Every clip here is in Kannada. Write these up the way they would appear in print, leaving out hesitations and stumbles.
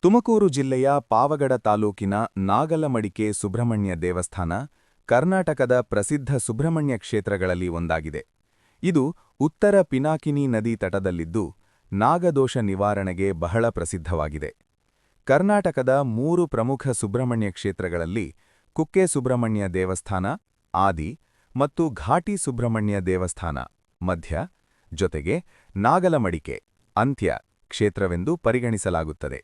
ತುಮಕೂರು ಜಿಲ್ಲೆಯ ಪಾವಗಡ ತಾಲೂಕಿನ ನಾಗಲಮಡಿಕೆ ಸುಬ್ರಹ್ಮಣ್ಯ ದೇವಸ್ಥಾನ ಕರ್ನಾಟಕದ ಪ್ರಸಿದ್ಧ ಸುಬ್ರಹ್ಮಣ್ಯ ಕ್ಷೇತ್ರಗಳಲ್ಲಿ ಒಂದಾಗಿದೆ. ಇದು ಉತ್ತರ ಪಿನಾಕಿನಿ ನದಿ ತಟದಲ್ಲಿದ್ದು ನಾಗದೋಷ ನಿವಾರಣೆಗೆ ಬಹಳ ಪ್ರಸಿದ್ಧವಾಗಿದೆ. ಕರ್ನಾಟಕದ 3 ಪ್ರಮುಖ ಸುಬ್ರಹ್ಮಣ್ಯ ಕ್ಷೇತ್ರಗಳಲ್ಲಿ ಕುಕ್ಕೆ ಸುಬ್ರಹ್ಮಣ್ಯ ದೇವಸ್ಥಾನ ಆದಿ ಮತ್ತು ಘಾಟಿ ಸುಬ್ರಹ್ಮಣ್ಯ ದೇವಸ್ಥಾನ ಮಧ್ಯ, ಜೊತೆಗೆ ನಾಗಲಮಡಿಕೆ ಅಂತ್ಯ ಕ್ಷೇತ್ರವೆಂದು ಪರಿಗಣಿಸಲಾಗುತ್ತದೆ.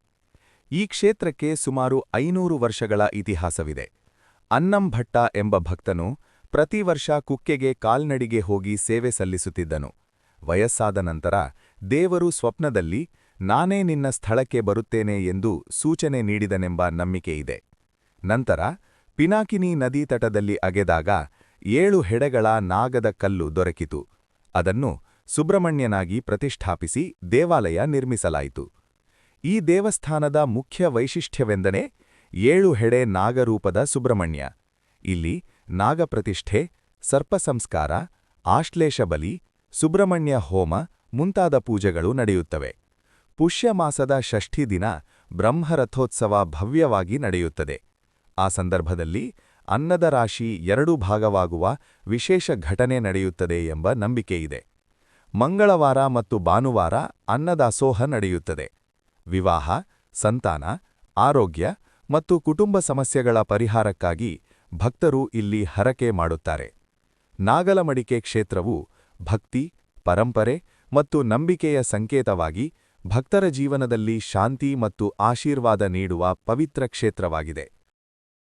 ಈ ಕ್ಷೇತ್ರಕ್ಕೆ ಸುಮಾರು 500 ವರ್ಷಗಳ ಇತಿಹಾಸವಿದೆ. ಅನ್ನಂಭಟ್ಟ ಎಂಬ ಭಕ್ತನು ಪ್ರತಿ ವರ್ಷ ಕುಕ್ಕೆಗೆ ಕಾಲ್ನಡಿಗೆ ಹೋಗಿ ಸೇವೆ ಸಲ್ಲಿಸುತ್ತಿದ್ದನು. ವಯಸ್ಸಾದ ನಂತರ ದೇವರು ಸ್ವಪ್ನದಲ್ಲಿ ನಾನೇ ನಿನ್ನ ಸ್ಥಳಕ್ಕೆ ಬರುತ್ತೇನೆ ಎಂದು ಸೂಚನೆ ನೀಡಿದನೆಂಬ ನಂಬಿಕೆಯಿದೆ. ನಂತರ ಪಿನಾಕಿನಿ ನದಿ ತಟದಲ್ಲಿ ಅಗೆದಾಗ 7 ಹೆಡೆಗಳ ನಾಗದ ಕಲ್ಲು ದೊರಕಿತು. ಅದನ್ನು ಸುಬ್ರಹ್ಮಣ್ಯನಾಗಿ ಪ್ರತಿಷ್ಠಾಪಿಸಿ ದೇವಾಲಯ ನಿರ್ಮಿಸಲಾಯಿತು. ಈ ದೇವಸ್ಥಾನದ ಮುಖ್ಯ ವೈಶಿಷ್ಟ್ಯವೆಂದರೆ 7 ಹೆಡೆ ನಾಗರೂಪದ ಸುಬ್ರಹ್ಮಣ್ಯ. ಇಲ್ಲಿ ನಾಗಪ್ರತಿಷ್ಠೆ, ಸರ್ಪಸಂಸ್ಕಾರ, ಆಶ್ಲೇಷ ಬಲಿ, ಸುಬ್ರಹ್ಮಣ್ಯ ಹೋಮ ಮುಂತಾದ ಪೂಜೆಗಳು ನಡೆಯುತ್ತವೆ. ಪುಷ್ಯಮಾಸದ ಷಷ್ಠಿ ದಿನ ಬ್ರಹ್ಮರಥೋತ್ಸವ ಭವ್ಯವಾಗಿ ನಡೆಯುತ್ತದೆ. ಆ ಸಂದರ್ಭದಲ್ಲಿ ಅನ್ನದ ರಾಶಿ 2 ಭಾಗವಾಗುವ ವಿಶೇಷ ಘಟನೆ ನಡೆಯುತ್ತದೆ ಎಂಬ ನಂಬಿಕೆಯಿದೆ. ಮಂಗಳವಾರ ಮತ್ತು ಭಾನುವಾರ ಅನ್ನದಾಸೋಹ ನಡೆಯುತ್ತದೆ. ವಿವಾಹ, ಸಂತಾನ, ಆರೋಗ್ಯ ಮತ್ತು ಕುಟುಂಬ ಸಮಸ್ಯೆಗಳ ಪರಿಹಾರಕ್ಕಾಗಿ ಭಕ್ತರು ಇಲ್ಲಿ ಹರಕೆ ಮಾಡುತ್ತಾರೆ. ನಾಗಲಮಡಿಕೆ ಕ್ಷೇತ್ರವು ಭಕ್ತಿ, ಪರಂಪರೆ ಮತ್ತು ನಂಬಿಕೆಯ ಸಂಕೇತವಾಗಿ ಭಕ್ತರ ಜೀವನದಲ್ಲಿ ಶಾಂತಿ ಮತ್ತು ಆಶೀರ್ವಾದ ನೀಡುವ ಪವಿತ್ರ ಕ್ಷೇತ್ರವಾಗಿದೆ.